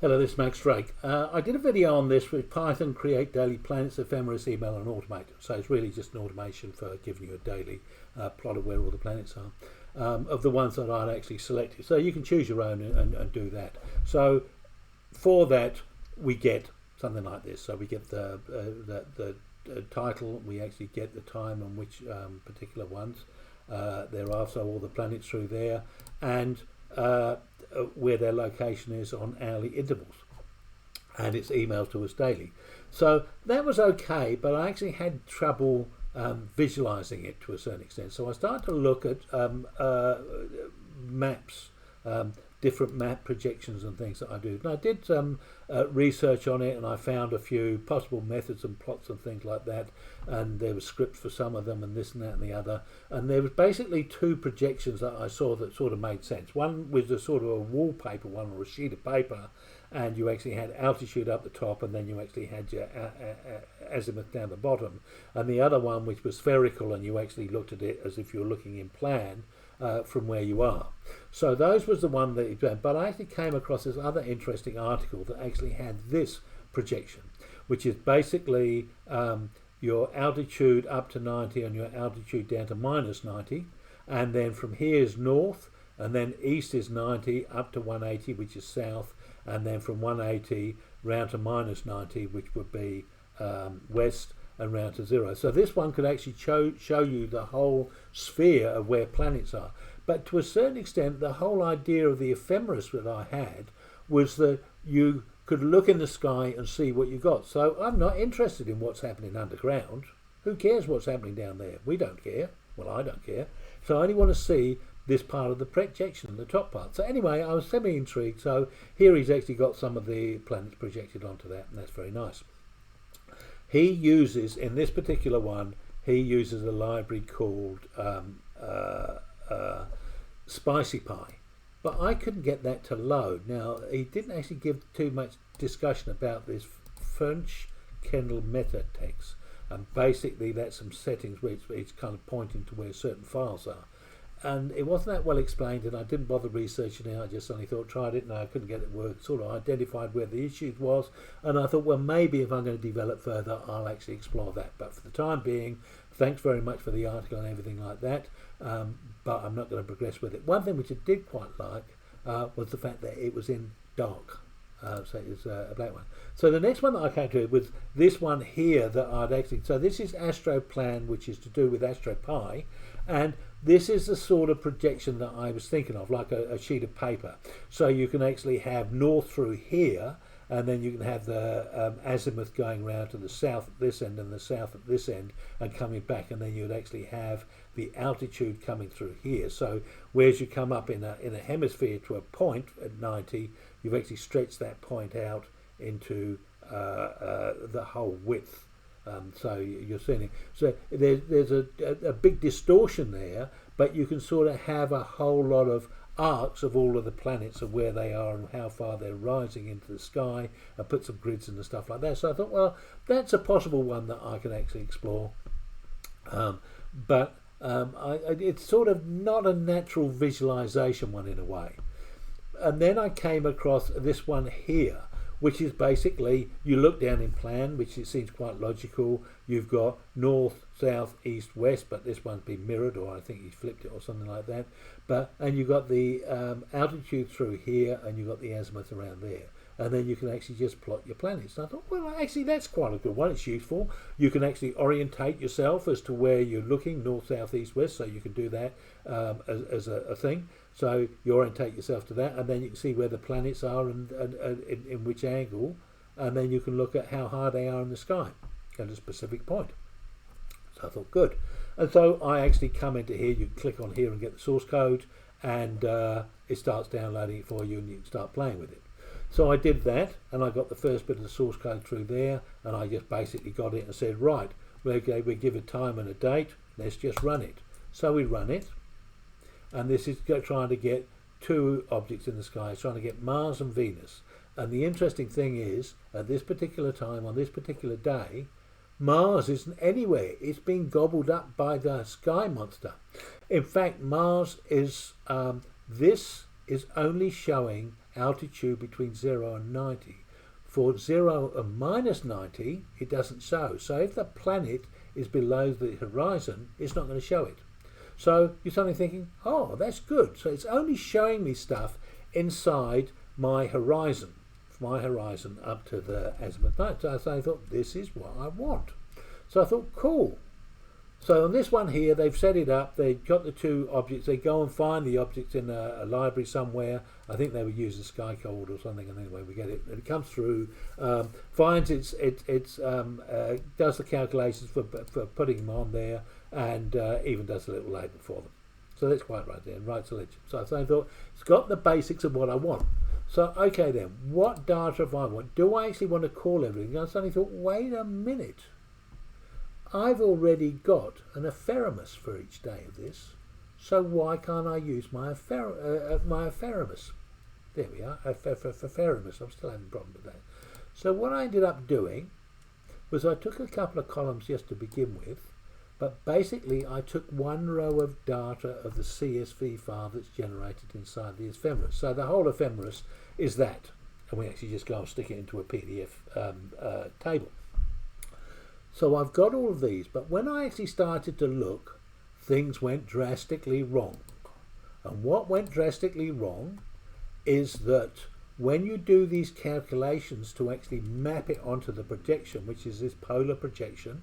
Hello, this is Max Drake. I did a video on this with Python create daily planets, ephemeris, email and automate. So it's really just an automation for giving you a daily plot of where all the planets are, of the ones that I'd actually selected. So you can choose your own and do that. So for that we get something like this. So we get the title, we actually get the time on which particular ones. There are also all the planets through there, and where their location is on hourly intervals, and it's emailed to us daily. So that was okay, but I actually had trouble visualizing it to a certain extent. So I started to look at maps, different map projections and things that I do. And I did some research on it, and I found a few possible methods and plots and things like that, and there was scripts for some of them and this and that and the other, and there was basically two projections that I saw that sort of made sense. One was a sort of a wallpaper one, or a sheet of paper, and you actually had altitude up the top, and then you actually had your azimuth down the bottom, and the other one which was spherical, and you actually looked at it as if you were looking in plan from where you are. So those was the one that, but I actually came across this other interesting article that actually had this projection, which is basically your altitude up to 90 and your altitude down to minus 90, and then from here is north, and then east is 90 up to 180, which is south, and then from 180 round to minus 90, which would be west, and round to 0. So this one could actually show you the whole sphere of where planets are. But to a certain extent, the whole idea of the ephemeris that I had was that you could look in the sky and see what you got. So I'm not interested in what's happening underground. Who cares what's happening down there? We don't care. Well, I don't care. So I only want to see this part of the projection, the top part. So anyway, I was semi-intrigued. So here he's actually got some of the planets projected onto that, and that's very nice. He uses, in this particular one, he uses a library called Spicy Pie, but I couldn't get that to load. Now, he didn't actually give too much discussion about this French Kendall meta text, and basically that's some settings where it's kind of pointing to where certain files are. And it wasn't that well explained, and I didn't bother researching it. I just only thought, tried it, and I couldn't get it to work. Sort of identified where the issue was, and I thought, well, maybe if I'm going to develop further, I'll actually explore that. But for the time being, thanks very much for the article and everything like that, but I'm not going to progress with it. One thing which I did quite like was the fact that it was in dark. So it's a black one. So the next one that I came to was this one here that I'd actually, so this is astroplan, which is to do with AstroPi, and this is the sort of projection that I was thinking of, like a sheet of paper. So you can actually have north through here, and then you can have the azimuth going round to the south at this end and the south at this end and coming back, and then you'd actually have the altitude coming through here. So whereas you come up in a hemisphere to a point at 90, you've actually stretched that point out into the whole width. So you're seeing it. So there's a big distortion there, but you can sort of have a whole lot of arcs of all of the planets and where they are and how far they're rising into the sky, and put some grids and stuff like that. So I thought, well, that's a possible one that I can actually explore. But it's sort of not a natural visualization one in a way. And then I came across this one here, which is basically, you look down in plan, which it seems quite logical. You've got north, south, east, west, but this one's been mirrored, or I think he flipped it or something like that. And you've got the altitude through here, and you've got the azimuth around there. And then you can actually just plot your planets. And I thought, well, actually, that's quite a good one. It's useful. You can actually orientate yourself as to where you're looking, north, south, east, west, so you can do that as a thing. So you orientate yourself to that, and then you can see where the planets are and in which angle, and then you can look at how high they are in the sky at a specific point. So I thought, good. And so I actually come into here, you can click on here and get the source code, and it starts downloading it for you, and you can start playing with it. So I did that, and I got the first bit of the source code through there, and I just basically got it and said, right, we give a time and a date, let's just run it. So we run it, and this is trying to get two objects in the sky. It's trying to get Mars and Venus. And the interesting thing is, at this particular time, on this particular day, Mars isn't anywhere. It's been gobbled up by the sky monster. In fact, Mars is, this is only showing altitude between 0 and 90. For 0 and minus 90, it doesn't show. So if the planet is below the horizon, it's not going to show it. So you're suddenly thinking, oh, that's good. So it's only showing me stuff inside my horizon, up to the azimuth 90. So I thought, this is what I want. So I thought, cool. So on this one here, they've set it up. They've got the two objects. They go and find the objects in a library somewhere. I think they were using SkyCode or something. And anyway, we get it. And it comes through, finds does the calculations for putting them on there, and even does a little label for them. So that's quite right there, and writes a legend. So I thought, it's got the basics of what I want. So, okay then, what data have I want? Do I actually want to call everything? I suddenly thought, wait a minute. I've already got an Epheremis for each day of this, so why can't I use my Epheremis? There we are, Epheremis. I'm still having a problem with that. So what I ended up doing was I took a couple of columns just to begin with, but basically I took one row of data of the CSV file that's generated inside the Epheremis. So the whole Epheremis is that, and we actually just go and stick it into a PDF table. So I've got all of these, but when I actually started to look, things went drastically wrong. And what went drastically wrong is that when you do these calculations to actually map it onto the projection, which is this polar projection,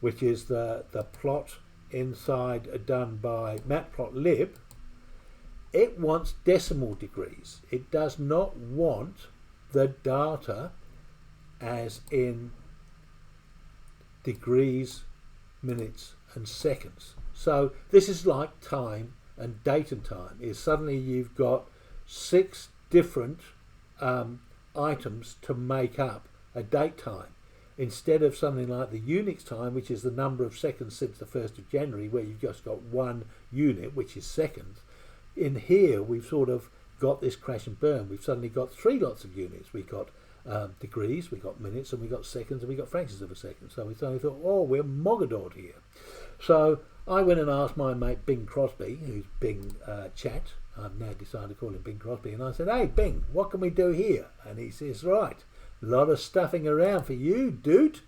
which is the plot inside done by matplotlib, it wants decimal degrees. It does not want the data as in degrees, minutes and seconds. So this is like time and date and time. Is suddenly you've got 6 different items to make up a date time, instead of something like the Unix time, which is the number of seconds since the 1st of January, where you've just got one unit, which is seconds. In here we've sort of got this crash and burn. We've suddenly got 3 lots of units. We've got degrees, we've got minutes, and we've got seconds, and we've got fractions of a second. So we suddenly thought, oh, we're mogadored here. So I went and asked my mate Bing Crosby, who's Bing Chat. I've now decided to call him Bing Crosby. And I said, hey, Bing, what can we do here? And he says, right, a lot of stuffing around for you, dude.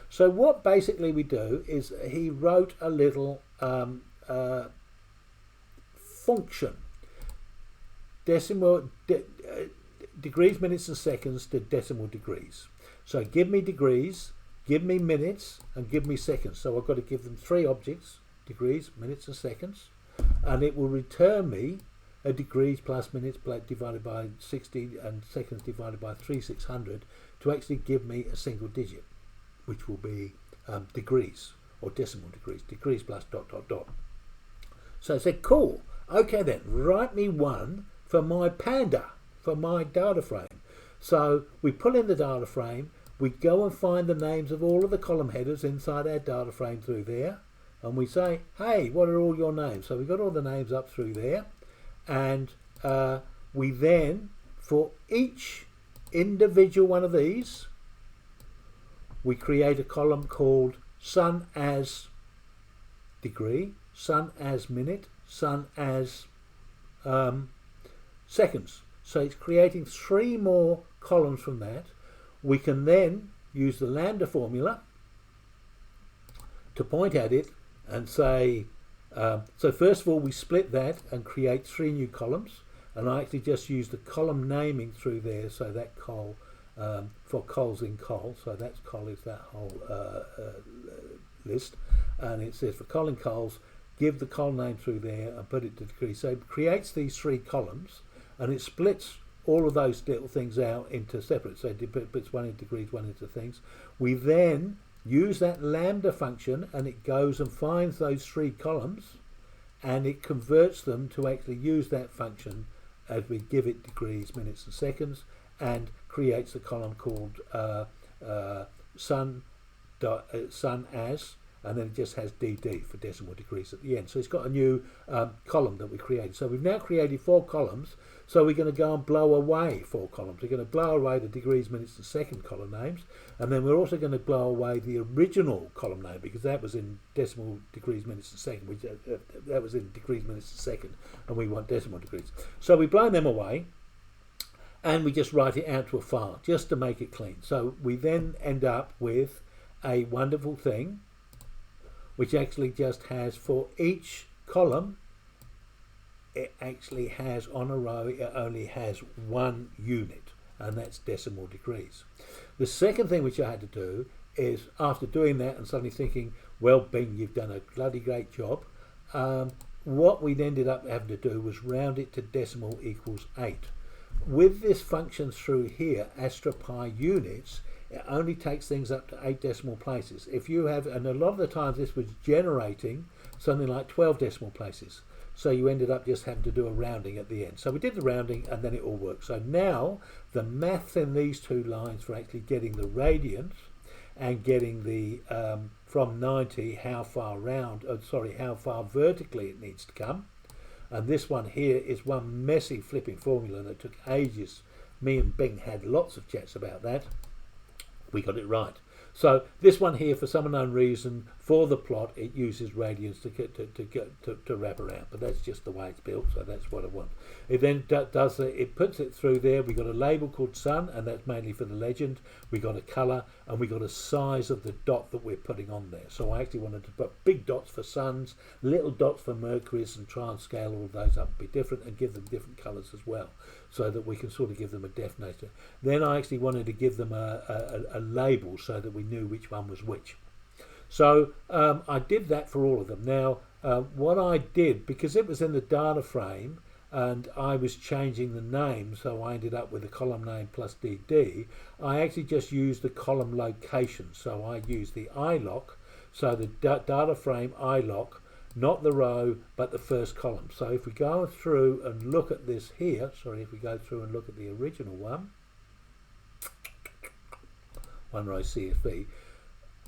So what basically we do is he wrote a little function. Degrees, minutes and seconds to decimal degrees. So give me degrees, give me minutes, and give me seconds. So I've got to give them 3 objects, degrees, minutes and seconds, and it will return me a degrees plus minutes divided by 60 and seconds divided by 3600 to actually give me a single digit, which will be degrees or decimal degrees, degrees plus ... So I said, cool, okay then, write me one for my panda, for my data frame. So we pull in the data frame, we go and find the names of all of the column headers inside our data frame through there, and we say, hey, what are all your names? So we've got all the names up through there, and we then, for each individual one of these, we create a column called sun as degree, sun as minute, sun as seconds. So it's creating 3 more columns from that. We can then use the lambda formula to point at it and say, so first of all we split that and create 3 new columns, and I actually just use the column naming through there, so that col for cols in col, so that's col is that whole list, and it says for col in cols, give the col name through there and put it to degree. So it creates these 3 columns, and it splits all of those little things out into separate. So it puts one into degrees, one into things. We then use that lambda function, and it goes and finds those 3 columns, and it converts them to actually use that function as we give it degrees, minutes and seconds, and creates a column called sun as, and then it just has DD for decimal degrees at the end. So it's got a new column that we created. So we've now created 4 columns, so we're going to go and blow away 4 columns. We're going to blow away the degrees, minutes and second column names, and then we're also going to blow away the original column name, because that was in decimal degrees, minutes and second, which that was in degrees, minutes and second, and we want decimal degrees. So we've blown them away, and we just write it out to a file just to make it clean. So we then end up with a wonderful thing which actually just has, for each column, it actually has on a row, it only has one unit, and that's decimal degrees. The second thing which I had to do is, after doing that and suddenly thinking, well, Bing, you've done a bloody great job, what we ended up having to do was round it to decimal equals 8. With this function through here, astroplan units, it only takes things up to 8 decimal places. If you have, and a lot of the times this was generating something like 12 decimal places, so you ended up just having to do a rounding at the end. So we did the rounding and then it all worked. So now the maths in these two lines for actually getting the radians and getting the from 90 how far how far vertically it needs to come. And this one here is one messy flipping formula that took ages. Me and Bing had lots of chats about that. We got it right. So this one here, for some unknown reason, for the plot, it uses radians to wrap around. But that's just the way it's built, so that's what I want. It then it puts it through there. We got a label called sun, and that's mainly for the legend. We got a colour, and we got a size of the dot that we're putting on there. So I actually wanted to put big dots for suns, little dots for Mercury's, and try and scale all of those up, be different, and give them different colours as well, so that we can sort of give them a definition. Then I actually wanted to give them a label so that we knew which one was which. So I did that for all of them. Now what I did, because it was in the data frame and I was changing the name, so I ended up with a column name plus DD, I actually just used the column location. So I used the iLock, so the data frame iLock, not the row but the first column. So if we go through and look at this here, if we go through and look at the original one row CSV,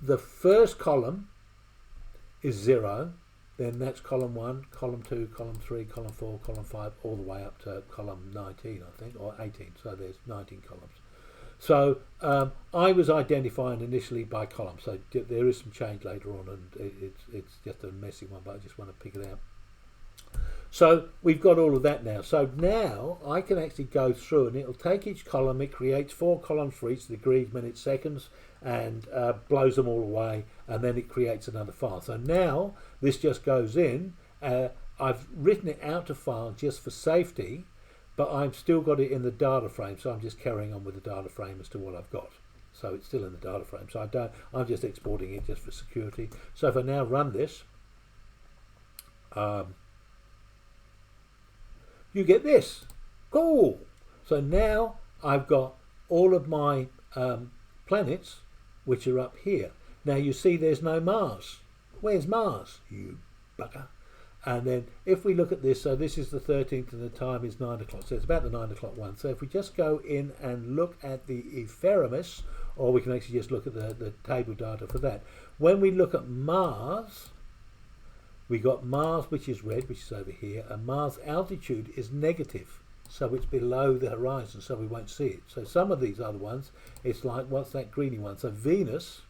the first column is 0, then that's column 1, column 2, column 3, column 4, column 5, all the way up to column 19, I think, or 18, so there's 19 columns. So I was identifying initially by column, so there is some change later on, and it's just a messy one, but I just want to pick it out. So we've got all of that now. So now I can actually go through, and it'll take each column, it creates 4 columns for each, degrees, minutes, seconds, and blows them all away, and then it creates another file. So now this just goes in. I've written it out to file just for safety, but I've still got it in the data frame, so I'm just carrying on with the data frame as to what I've got. So it's still in the data frame, so I'm just exporting it just for security. So if I now run this, you get this. Cool. So now I've got all of my planets which are up here. Now you see there's no Mars. Where's Mars? You bugger. And then if we look at this, so this is the 13th and the time is 9 o'clock. So it's about the 9 o'clock one. So if we just go in and look at the Epheremis, or we can actually just look at the table data for that. When we look at Mars, we got Mars, which is red, which is over here, and Mars altitude is negative. So it's below the horizon, so we won't see it. So some of these other ones, it's like, what's that greeny one? So Venus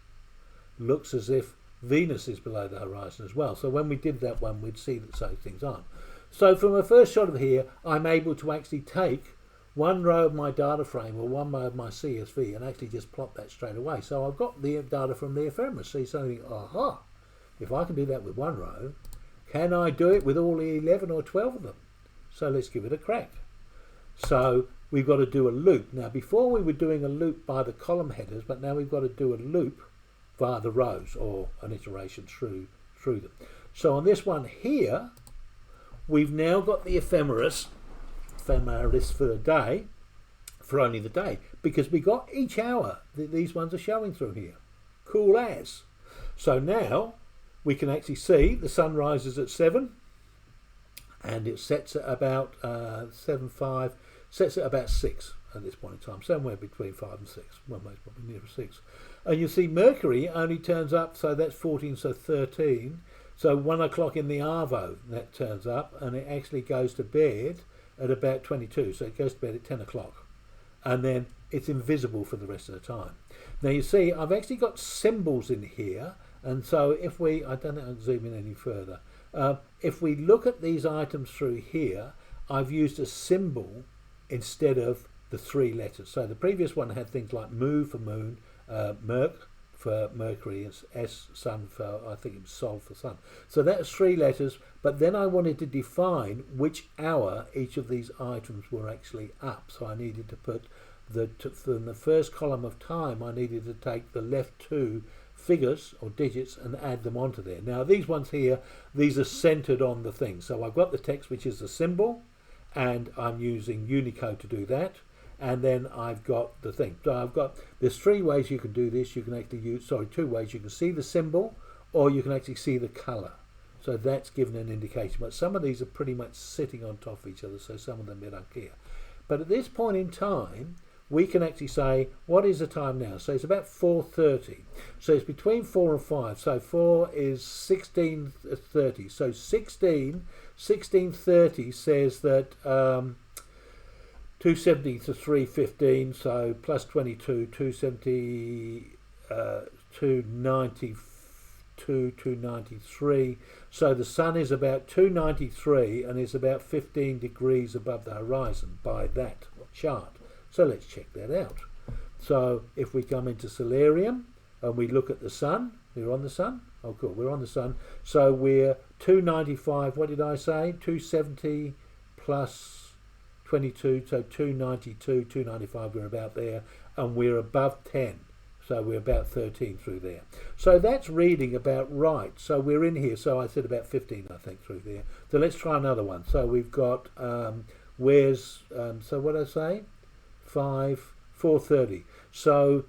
looks as if Venus is below the horizon as well. So when we did that one, we'd see that those things aren't. So from a first shot of here, I'm able to actually take one row of my data frame or one row of my CSV and actually just plot that straight away. So I've got the data from the Epheremis. See something, aha, if I can do that with one row, can I do it with all the 11 or 12 of them? So let's give it a crack. So we've got to do a loop. Now before we were doing a loop by the column headers, but now we've got to do a loop via the rows, or an iteration through them. So on this one here, we've now got the Epheremis for the day, for only the day, because we got each hour that these ones are showing through here. Cool as. So now we can actually see the sun rises at 7 and it sets at about 7:05, sets at about 6 at this point in time, somewhere between 5 and 6, well, most probably near 6. And you see Mercury only turns up, so that's 14, so 13. So 1 o'clock in the Arvo, that turns up, and it actually goes to bed at about 22. So it goes to bed at 10 o'clock. And then it's invisible for the rest of the time. Now you see, I've actually got symbols in here. And so if we, I don't know how to zoom in any further. If we look at these items through here, I've used a symbol instead of the 3 letters. So the previous one had things like Mu for moon, Merc for Mercury, and S, Sun for, I think it was Sol for Sun. So that's 3 letters, but then I wanted to define which hour each of these items were actually up. So I needed to put from the first column of time, I needed to take the left 2 figures or digits and add them onto there. Now these ones here, these are centered on the thing. So I've got the text, which is the symbol, and I'm using Unicode to do that. And then I've got the thing. So there's 3 ways you can do this. You can actually use, 2 ways. You can see the symbol, or you can actually see the color. So that's given an indication. But some of these are pretty much sitting on top of each other, so some of them are unclear. But at this point in time, we can actually say, what is the time now? So it's about 4:30. So it's between 4 and 5. So 4 is 16:30. So 16:30 says that 270 to 315, so plus 22, 270, 292, 293. So the sun is about 293 and is about 15 degrees above the horizon by that chart. So let's check that out. So if we come into Solarium and we look at the sun, we're on the sun. Oh, cool, we're on the sun. So we're 295, what did I say? 270 plus 22, so 292, 295, we're about there, and we're above 10, so we're about 13 through there. So that's reading about right. So we're in here, so I said about 15, I think, through there. So let's try another one. So we've got, so what did I say? 4:30. So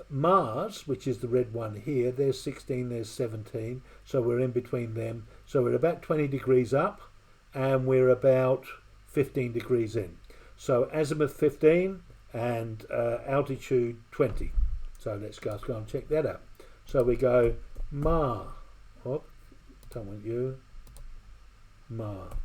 Mars, which is the red one here, there's 16, there's 17, so we're in between them. So we're about 20 degrees up, and we're about 15 degrees in. So azimuth 15 and altitude 20. So let's go and check that out. So we go Mar. Oh, don't want you. Mar.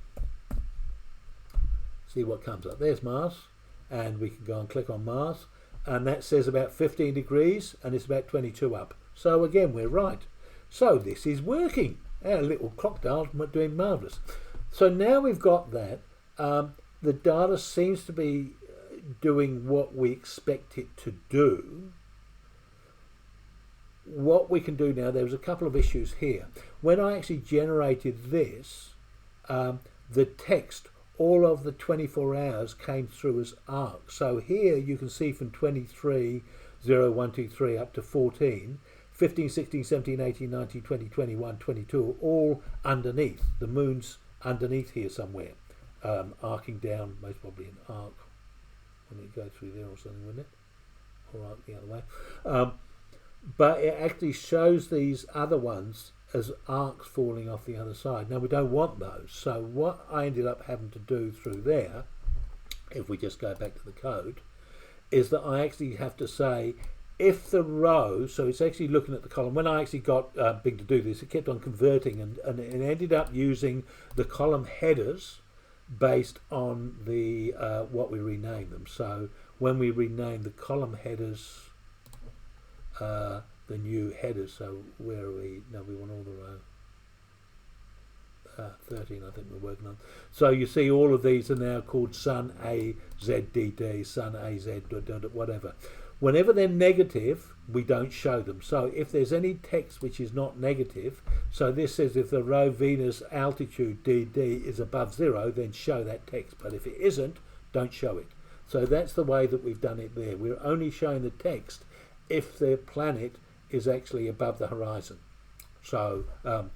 See what comes up. There's Mars. And we can go and click on Mars. And that says about 15 degrees and it's about 22 up. So again, we're right. So this is working. Our little clock dial's doing marvellous. So now we've got that. The data seems to be doing what we expect it to do. What we can do now, there was a couple of issues here. When I actually generated this, the text, all of the 24 hours came through as arcs. So here you can see from 23, 0, 1, 2, 3 up to 14, 15, 16, 17, 18, 19, 20, 21, 22, all underneath. The moon's underneath here somewhere, arcing down, most probably an arc. When it go through there or something, wouldn't it? Or arc the other way. But it actually shows these other ones as arcs falling off the other side. Now we don't want those. So what I ended up having to do through there, if we just go back to the code, is that I actually have to say, if the row, so it's actually looking at the column. When I actually got Bing to do this, it kept on converting and it ended up using the column headers based on the what we rename them. So when we rename the column headers, the new headers, so where are we? No, we want all the row. 13 I think we're working on. So you see all of these are now called Sun A Z D D, Sun A Z whatever. Whenever they're negative, we don't show them. So if there's any text which is not negative, so this says if the row Venus altitude DD is above 0, then show that text. But if it isn't, don't show it. So that's the way that we've done it there. We're only showing the text if the planet is actually above the horizon. So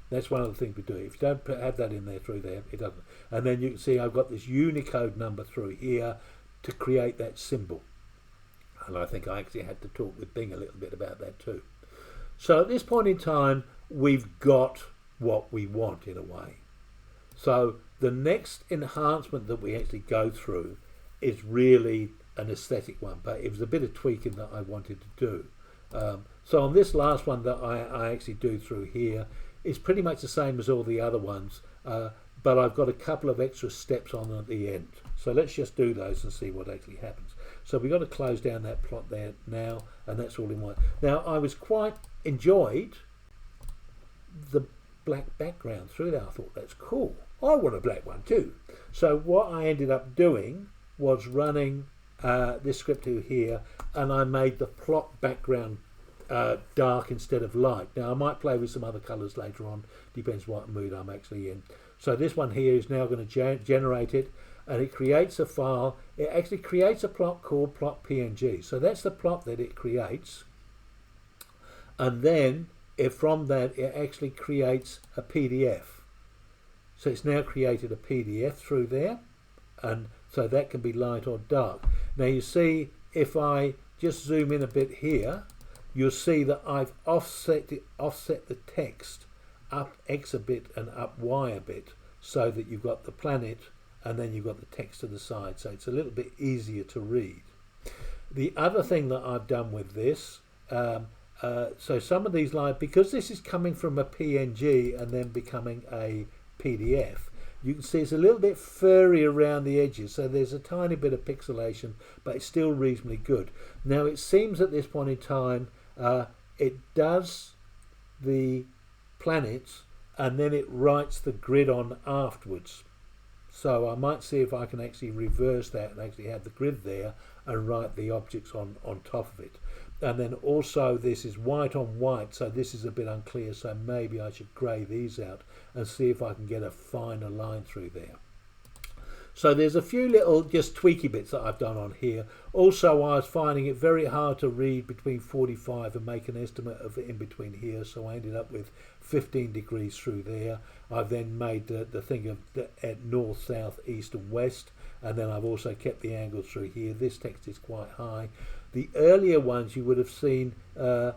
that's one of the things we do. If you don't have that in there through there, it doesn't. And then you can see I've got this Unicode number through here to create that symbol. And I think I actually had to talk with Bing a little bit about that too. So at this point in time, we've got what we want in a way. So the next enhancement that we actually go through is really an aesthetic one, but it was a bit of tweaking that I wanted to do. So on this last one that I actually do through here, it's pretty much the same as all the other ones, but I've got a couple of extra steps on at the end. So let's just do those and see what actually happens. So we've got to close down that plot there now, and that's all in one. Now I was quite enjoyed the black background through there. I thought that's cool. I want a black one too. So what I ended up doing was running this script here, and I made the plot background dark instead of light. Now I might play with some other colours later on, depends what mood I'm actually in. So this one here is now going to generate it, and it creates a file. It actually creates a plot called plot PNG. So that's the plot that it creates, and then from that it actually creates a PDF. So it's now created a PDF through there, and so that can be light or dark. Now you see, if I just zoom in a bit here, you'll see that I've offset the text up X a bit and up Y a bit, so that you've got the planet and then you've got the text to the side, so it's a little bit easier to read. The other thing that I've done with this, so some of these lines, because this is coming from a PNG and then becoming a PDF, you can see it's a little bit furry around the edges, so there's a tiny bit of pixelation, but it's still reasonably good. Now it seems at this point in time it does the planets and then it writes the grid on afterwards. So I might see if I can actually reverse that and actually have the grid there and write the objects on top of it. And then also this is white on white, so this is a bit unclear, so maybe I should grey these out and see if I can get a finer line through there. So there's a few little just tweaky bits that I've done on here. Also, I was finding it very hard to read between 45 and make an estimate of it in between here, so I ended up with 15 degrees through there. I've then made the thing of at north, south, east and west, and then I've also kept the angles through here. This text is quite high. The earlier ones you would have seen the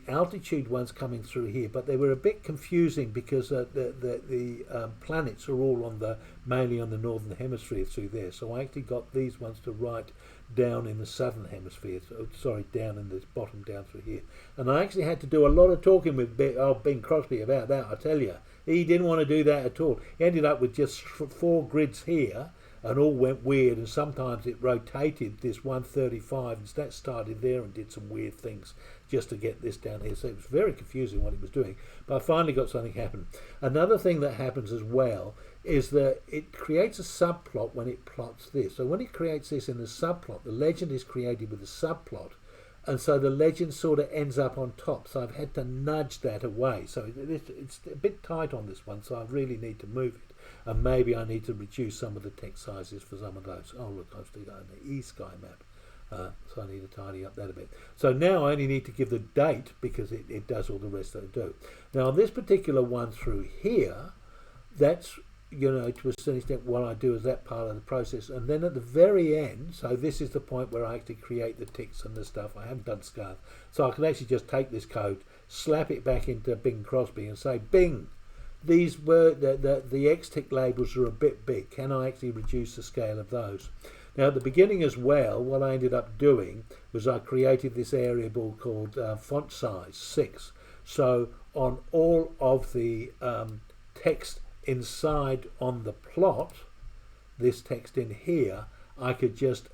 altitude ones coming through here, but they were a bit confusing because the planets are all mainly on the northern hemisphere through there. So I actually got these ones to write down in the southern hemisphere, down in this bottom down through here. And I actually had to do a lot of talking with Bing Crosby about that, I tell you. He didn't want to do that at all. He ended up with just 4 grids here, and all went weird, and sometimes it rotated this 135 and that started there and did some weird things just to get this down here. So it was very confusing what it was doing, but I finally got something happen. Another thing that happens as well is that it creates a subplot when it plots this. So when it creates this in the subplot, the legend is created with the subplot, and so the legend sort of ends up on top. So I've had to nudge that away. So it's a bit tight on this one, so I really need to move it. And maybe I need to reduce some of the text sizes for some of those. Oh look, I've still got the SkyMap, so I need to tidy up that a bit. So now I only need to give the date because it does all the rest that it do. Now on this particular one through here, that's, you know, to a certain extent what I do is that part of the process. And then at the very end, so this is the point where I actually create the ticks and the stuff. I haven't done scale, so I can actually just take this code, slap it back into Bing Crosby and say, Bing, these were the X-tick labels are a bit big. Can I actually reduce the scale of those? Now at the beginning as well, what I ended up doing was I created this variable called font size 6. So on all of the text inside on the plot, this text in here, I could just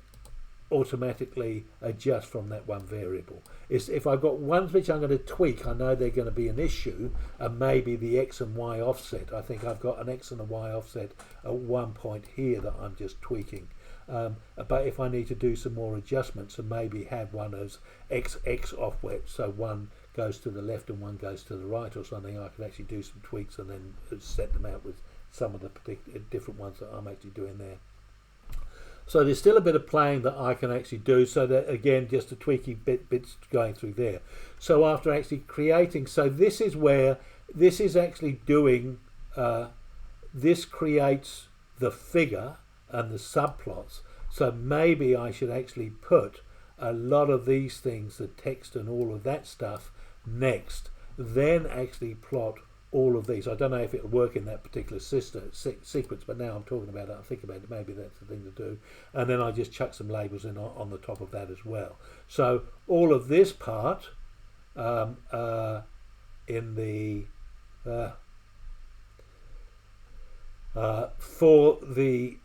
automatically adjust from that one variable. If I've got ones which I'm going to tweak, I know they're going to be an issue, and maybe the X and Y offset. I think I've got an X and a Y offset at one point here that I'm just tweaking. But if I need to do some more adjustments and maybe have one as XX offset, so one goes to the left and one goes to the right or something, I can actually do some tweaks and then set them out with some of the particular different ones that I'm actually doing there. So there's still a bit of playing that I can actually do, so that again just the tweaking bits going through there. So after actually creating, so this is where this is actually doing, this creates the figure and the subplots. So maybe I should actually put a lot of these things, the text and all of that stuff, next, then actually plot all of these. I don't know if it'll work in that particular sequence, but now I'm talking about it, I think about it, maybe that's the thing to do. And then I just chuck some labels in on the top of that as well. So all of this part in the for the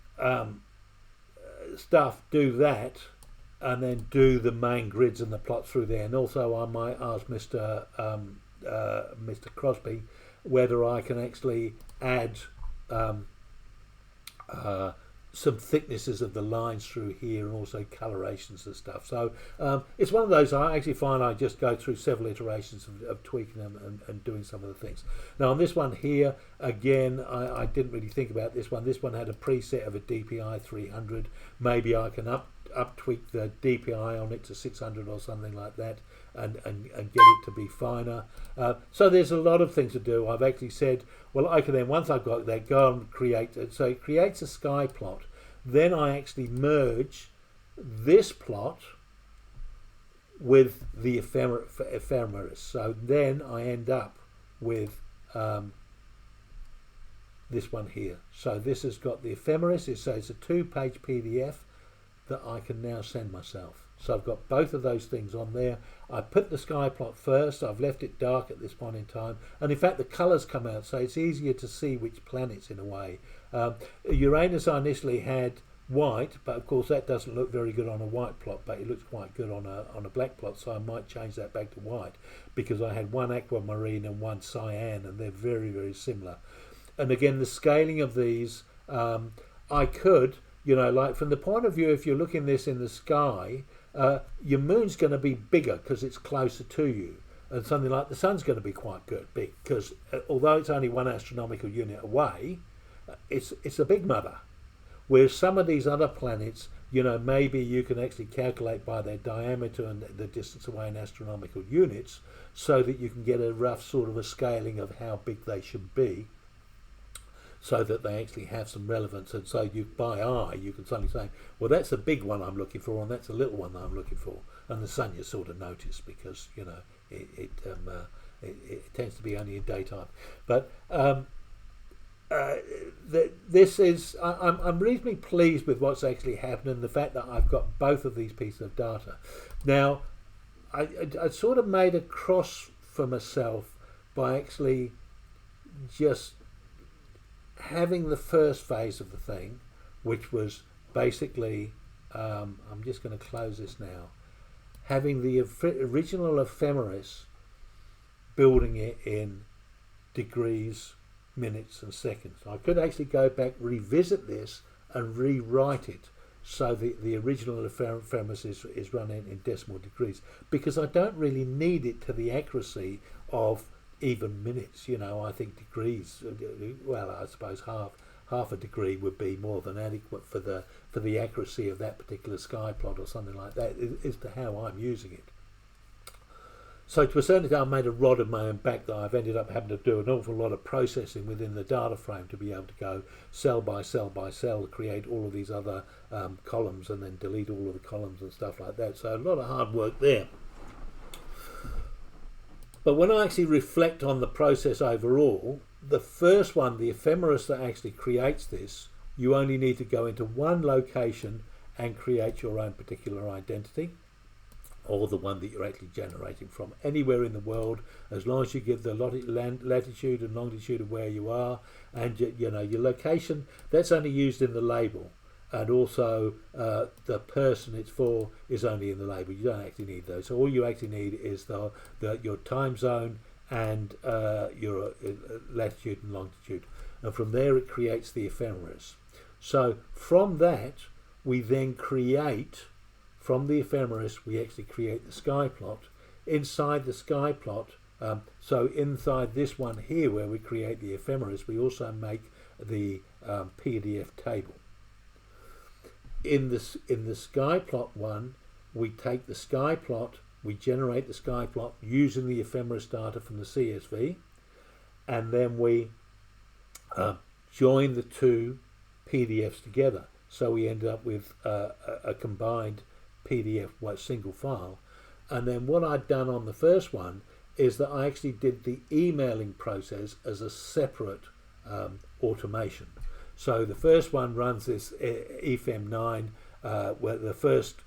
stuff, do that, and then do the main grids and the plot through there. And also I might ask Mr. Crosby some thicknesses of the lines through here and also colorations and stuff. So it's one of those I actually find I just go through several iterations of tweaking them and doing some of the things. Now on this one here, again, I didn't really think about this one. This one had a preset of a DPI 300. Maybe I can up tweak the DPI on it to 600 or something like that and get it to be finer. So there's a lot of things to do. I've actually said, well, I can then, once I've got that, go and create it. So it creates a sky plot. Then I actually merge this plot with the ephemeris. So then I end up with this one here. So this has got the ephemeris. So it's a 2-page PDF that I can now send myself. So I've got both of those things on there. I put the sky plot first. I've left it dark at this point in time. And in fact, the colours come out, so it's easier to see which planets in a way. Uranus I initially had white, but of course that doesn't look very good on a white plot, but it looks quite good on a black plot, so I might change that back to white, because I had one aquamarine and one cyan, and they're very, very similar. And again, the scaling of these, I could, like from the point of view, if you're looking this in the sky, your moon's going to be bigger because it's closer to you, and something like the sun's going to be quite good because although it's only 1 astronomical unit away, it's a big mother. Whereas some of these other planets, maybe you can actually calculate by their diameter and the distance away in astronomical units, so that you can get a rough sort of a scaling of how big they should be, so that they actually have some relevance. And so by eye, you can suddenly say, well, that's a big one I'm looking for, and that's a little one that I'm looking for. And the sun you sort of notice, because, it tends to be only in daytime. But this is, I'm reasonably pleased with what's actually happening, the fact that I've got both of these pieces of data. Now, I sort of made a cross for myself by actually just having the first phase of the thing, which was basically, I'm just going to close this now, having the original ephemeris, building it in degrees, minutes and seconds. I could actually go back, revisit this and rewrite it so the original ephemeris is run in decimal degrees, because I don't really need it to the accuracy of even minutes. I think degrees, well, I suppose half a degree would be more than adequate for the accuracy of that particular sky plot or something like that, as to how I'm using it. So to a certain extent, I've made a rod of my own back that I've ended up having to do an awful lot of processing within the data frame to be able to go cell by cell by cell to create all of these other columns, and then delete all of the columns and stuff like that. So a lot of hard work there. But when I actually reflect on the process overall, the first one, the ephemeris that actually creates this, you only need to go into one location and create your own particular identity, or the one that you're actually generating from, anywhere in the world, as long as you give the latitude and longitude of where you are, and your location. That's only used in the label, and also the person it's for is only in the label. You don't actually need those. So all you actually need is your time zone and your latitude and longitude, and from there it creates the ephemeris. So from that we then create, from the ephemeris we actually create the sky plot. Inside the sky plot, so inside this one here where we create the ephemeris, we also make the PDF table. In the sky plot one, we take the sky plot, we generate the sky plot using the ephemeris data from the CSV, and then we join the two PDFs together. So we end up with a combined PDF, single file. And then what I'd done on the first one is that I actually did the emailing process as a separate automation. So the first one runs this Epheremis I, where the first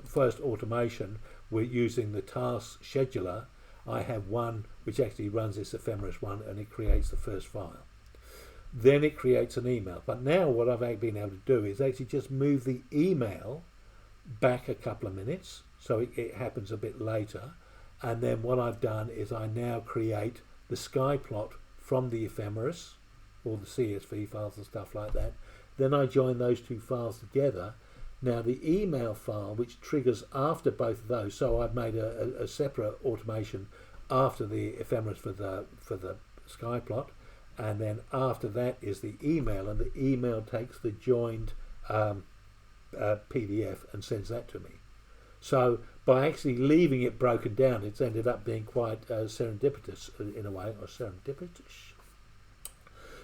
first automation, we're using the task scheduler. I have one which actually runs this Ephemeris one, and it creates the first file. Then it creates an email. But now what I've been able to do is actually just move the email back a couple of minutes, so it happens a bit later. And then what I've done is I now create the sky plot from the ephemeris, all the CSV files and stuff like that. then I join those two files together. Now the email file, which triggers after both of those, so I've made a separate automation after the ephemeris for the sky plot, and then after that is the email, and the email takes the joined PDF and sends that to me. So by actually leaving it broken down, it's ended up being quite serendipitous in a way, or serendipitous.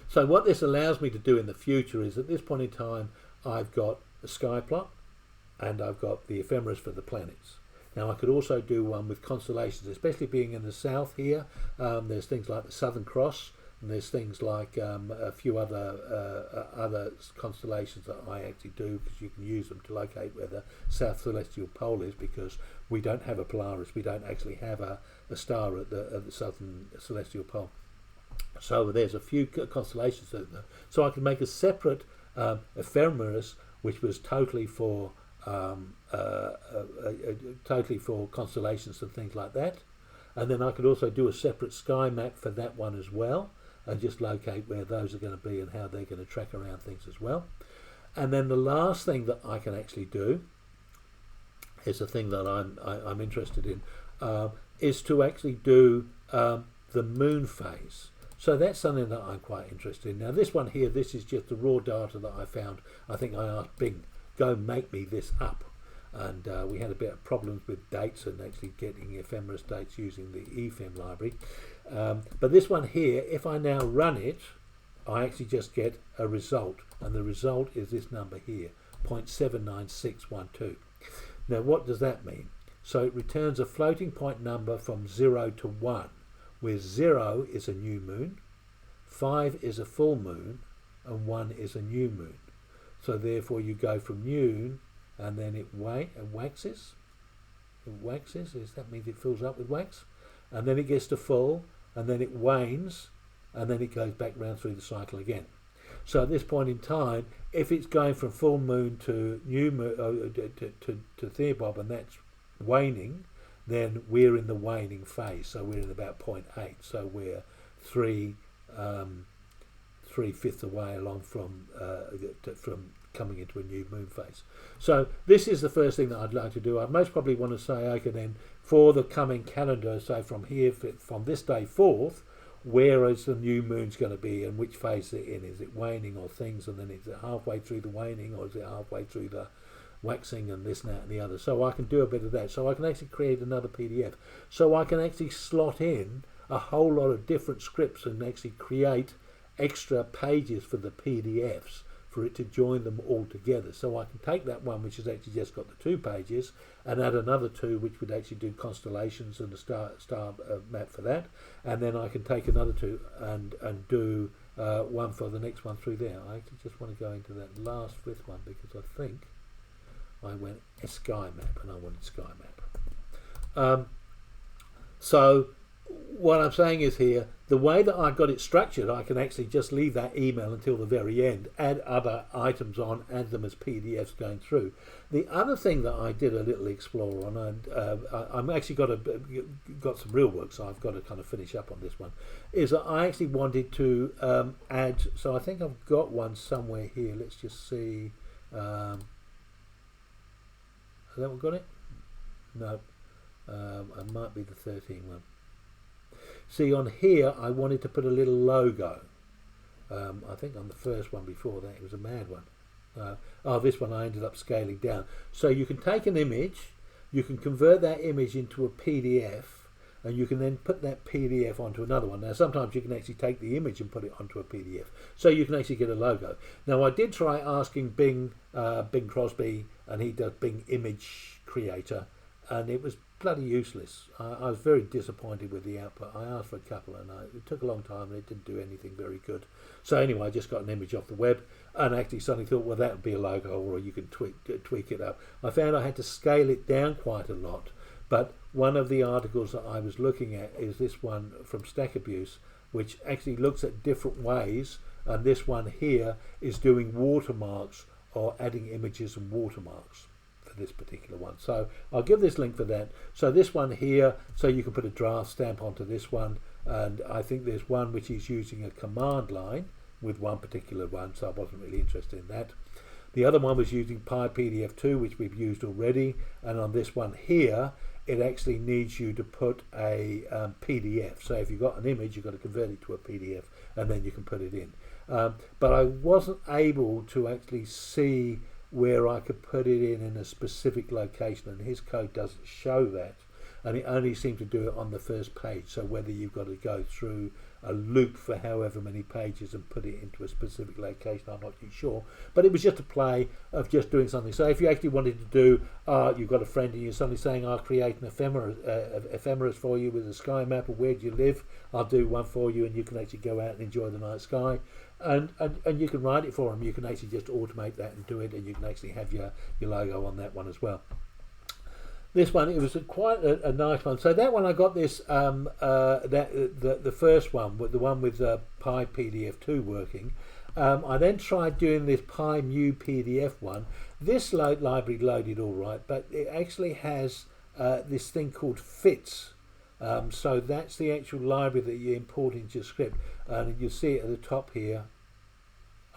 So what this allows me to do in the future is, at this point in time, I've got a sky plot and I've got the ephemeris for the planets. Now I could also do one with constellations, especially being in the south here. There's things like the Southern Cross, and there's things like a few other constellations that I actually do, because you can use them to locate where the South Celestial Pole is, because we don't have a Polaris, we don't actually have a star at the Southern Celestial Pole. So there's a few constellations. So I can make a separate ephemeris, which was totally for constellations and things like that. And then I could also do a separate sky map for that one as well, and just locate where those are going to be and how they're going to track around things as well. And then the last thing that I can actually do is a thing that I'm interested in, is to actually do the moon phase. So that's something that I'm quite interested in. Now this one here, this is just the raw data that I found. I think I asked Bing, go make me this up. And we had a bit of problems with dates and actually getting ephemeris dates using the eFem library. But this one here, if I now run it, I actually just get a result. And the result is this number here, 0.79612. Now what does that mean? So it returns a floating point number from 0 to 1, where 0 is a new moon, 5 is a full moon, and 1 is a new moon. So therefore you go from new, and then it waxes. That means it fills up with wax, and then it gets to full, and then it wanes, and then it goes back round through the cycle again. So at this point in time, if it's going from full moon to new moon to Theobob, and that's waning, then we're in the waning phase. So we're in about 0.8. So we're 3/5 away along from coming into a new moon phase. So this is the first thing that I'd like to do. I'd most probably want to say, okay, then for the coming calendar, so from here, from this day forth, where is the new moon's going to be and which phase is it in? Is it waning or things, and then is it halfway through the waning, or is it halfway through the waxing and this and that and the other? So I can do a bit of that. So I can actually create another PDF. So I can actually slot in a whole lot of different scripts and actually create extra pages for the PDFs for it to join them all together. So I can take that one, which has actually just got the 2 pages, and add another 2, which would actually do constellations and a star map for that. And then I can take another 2 and do one for the next one through there. I actually just want to go into that last 5th one, because I think I went a sky map, and I wanted sky map. So what I'm saying is here, the way that I got it structured, I can actually just leave that email until the very end, add other items on, add them as PDFs going through. The other thing that I did a little explore on, and I'm actually got some real work, so I've got to kind of finish up on this one, is that I actually wanted to add, so I think I've got one somewhere here. Let's just see. Has that one got it? No. It might be the 13 one. See, on here I wanted to put a little logo. I think on the first one before that, it was a mad one. This one I ended up scaling down. So you can take an image, you can convert that image into a PDF, and you can then put that PDF onto another one. Now sometimes you can actually take the image and put it onto a PDF, so you can actually get a logo. Now I did try asking Bing Crosby, and he does Bing Image Creator, and it was bloody useless. I was very disappointed with the output. I asked for a couple, and it took a long time, and it didn't do anything very good. So anyway, I just got an image off the web, and actually suddenly thought, well, that would be a logo, or you can tweak it up. I found I had to scale it down quite a lot, but one of the articles that I was looking at is this one from Stack Abuse, which actually looks at different ways, and this one here is doing watermarks, or adding images and watermarks for this particular one. So I'll give this link for that. So this one here, so you can put a draft stamp onto this one, and I think there's one which is using a command line. with one particular one, so I wasn't really interested in that. The other one was using PDF2, which we've used already, and on this one here, it actually needs you to put a PDF. So if you've got an image, you've got to convert it to a PDF, and then you can put it in. But I wasn't able to actually see where I could put it in a specific location, and his code doesn't show that, and it only seemed to do it on the first page. So whether you've got to go through a loop for however many pages and put it into a specific location, I'm not too sure. But it was just a play of just doing something. So if you actually wanted to do, you've got a friend and you're suddenly saying, I'll create an ephemeris for you with a sky map of where do you live, I'll do one for you, and you can actually go out and enjoy the night sky. And you can write it for them. You can actually just automate that and do it, and you can actually have your logo on that one as well. This one, it was quite a nice one. So that one, I got this, the first one, the one with PDF2 working. I then tried doing this PyMu PDF one. This library loaded all right, but it actually has this thing called fits. So that's the actual library that you import into your script. And you see it at the top here.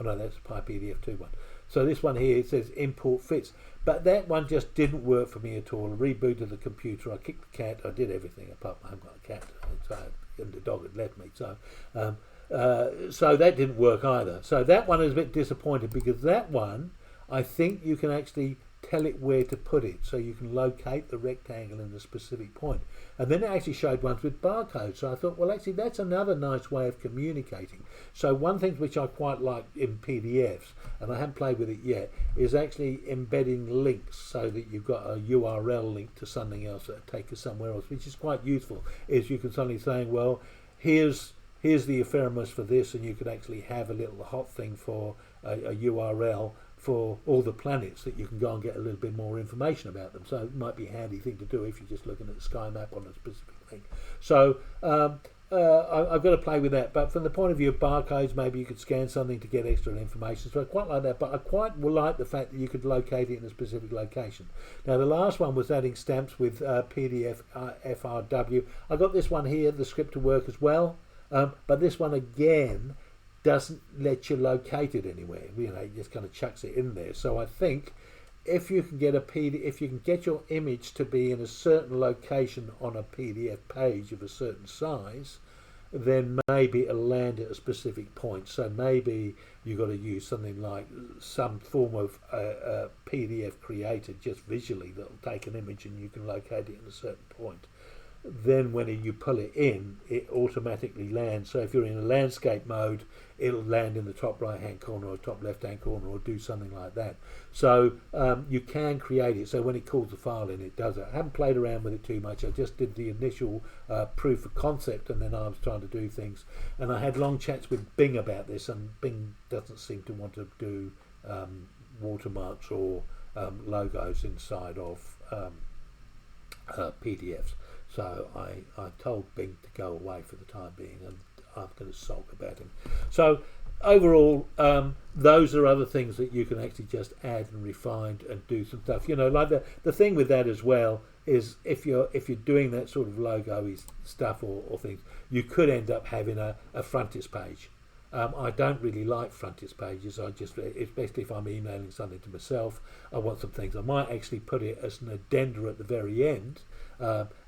Oh no, that's the PyPDF2 one. So this one here, it says import fits. But that one just didn't work for me at all. I rebooted the computer, I kicked the cat, I did everything apart from I haven't got a cat, and the dog had left me. So that didn't work either. So that one is a bit disappointed, because that one, I think you can actually tell it where to put it, so you can locate the rectangle in a specific point. And then it actually showed ones with barcodes, so I thought, well, actually that's another nice way of communicating. So one thing which I quite like in PDFs, and I haven't played with it yet, is actually embedding links so that you've got a URL link to something else that will take us somewhere else, which is quite useful. Is you can suddenly say, well, here's the Epheremis for this, and you could actually have a little hot thing for a URL for all the planets that you can go and get a little bit more information about them. So it might be a handy thing to do if you're just looking at the sky map on a specific thing. So I've got to play with that. But from the point of view of barcodes, maybe you could scan something to get extra information. So I quite like that. But I quite like the fact that you could locate it in a specific location. Now the last one was adding stamps with PDF FRW. I got this one here, the script to work as well. But this one again doesn't let you locate it anywhere. You know, it just kind of chucks it in there. So I think if you can get if you can get your image to be in a certain location on a PDF page of a certain size, then maybe it'll land at a specific point. So maybe you've got to use something like some form of PDF creator just visually that'll take an image and you can locate it in a certain point. Then when you pull it in, it automatically lands. So if you're in a landscape mode, it'll land in the top right hand corner or top left hand corner, or do something like that. So you can create it. So when it calls the file in, it does it. I haven't played around with it too much. I just did the initial proof of concept, and then I was trying to do things. And I had long chats with Bing about this, and Bing doesn't seem to want to do watermarks or logos inside of PDFs. So I told Bing to go away for the time being, and I'm going to sulk about him. So overall, those are other things that you can actually just add and refine and do some stuff. You know, like the thing with that as well is if you're doing that sort of logo-y stuff or things, you could end up having a frontis page. I don't really like frontis pages. I just, especially if I'm emailing something to myself, I want some things. I might actually put it as an addenda at the very end,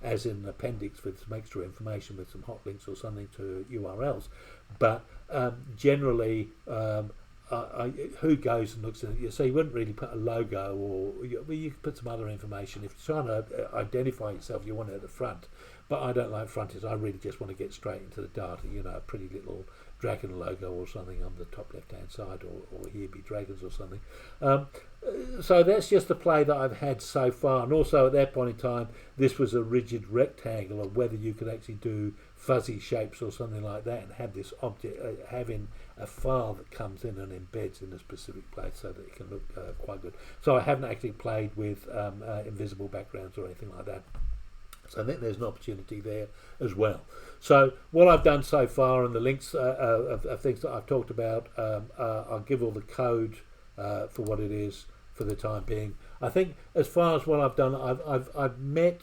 as in an appendix with some extra information with some hot links or something to URLs. But generally, who goes and looks at it? So you wouldn't really put a logo, or you could put some other information. If you're trying to identify yourself, you want it at the front. But I don't like frontis. I really just want to get straight into the data. You know, a pretty little dragon logo or something on the top left hand side, or here be dragons or something. So that's just the play that I've had so far. And also at that point in time, this was a rigid rectangle, of whether you could actually do fuzzy shapes or something like that, and have this object having a file that comes in and embeds in a specific place so that it can look quite good. So I haven't actually played with invisible backgrounds or anything like that. So I think there's an opportunity there as well. So what I've done so far, and the links of things that I've talked about, I'll give all the code for what it is for the time being. I think as far as what I've done, I've met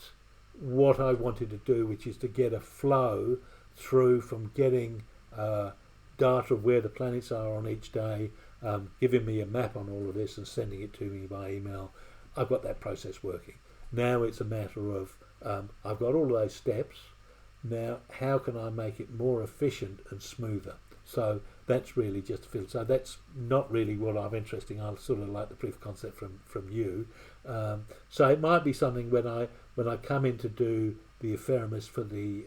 what I wanted to do, which is to get a flow through from getting data of where the planets are on each day, giving me a map on all of this and sending it to me by email. I've got that process working. Now it's a matter of I've got all of those steps. Now how can I make it more efficient and smoother? So that's really just a field. So that's not really what I'm interested in. I sort of like the proof of concept from you. So it might be something when I come in to do the Epheremis for the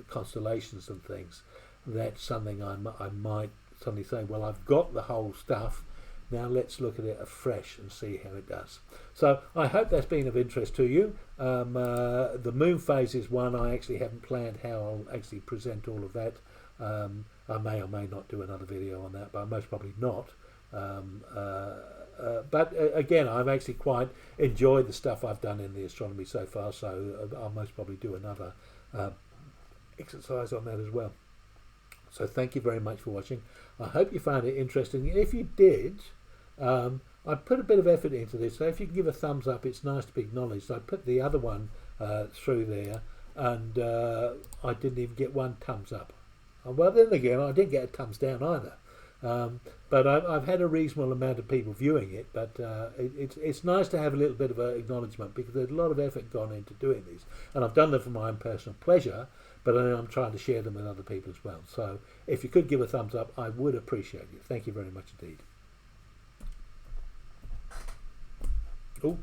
constellations and things. That's something I might suddenly say, well, I've got the whole stuff. Now let's look at it afresh and see how it does. So I hope that's been of interest to you. The moon phase is one. I actually haven't planned how I'll actually present all of that. I may or may not do another video on that, but most probably not. But again, I've actually quite enjoyed the stuff I've done in the astronomy so far, so I'll most probably do another exercise on that as well. So thank you very much for watching. I hope you found it interesting. If you did, I put a bit of effort into this, so if you can give a thumbs up, it's nice to be acknowledged. I put the other one through there, and I didn't even get one thumbs up. Well, then again, I didn't get a thumbs down either. But I've had a reasonable amount of people viewing it, but it's nice to have a little bit of an acknowledgement, because there's a lot of effort gone into doing these, and I've done them for my own personal pleasure, but I'm trying to share them with other people as well. So if you could give a thumbs up, I would appreciate it. Thank you very much indeed. Oh.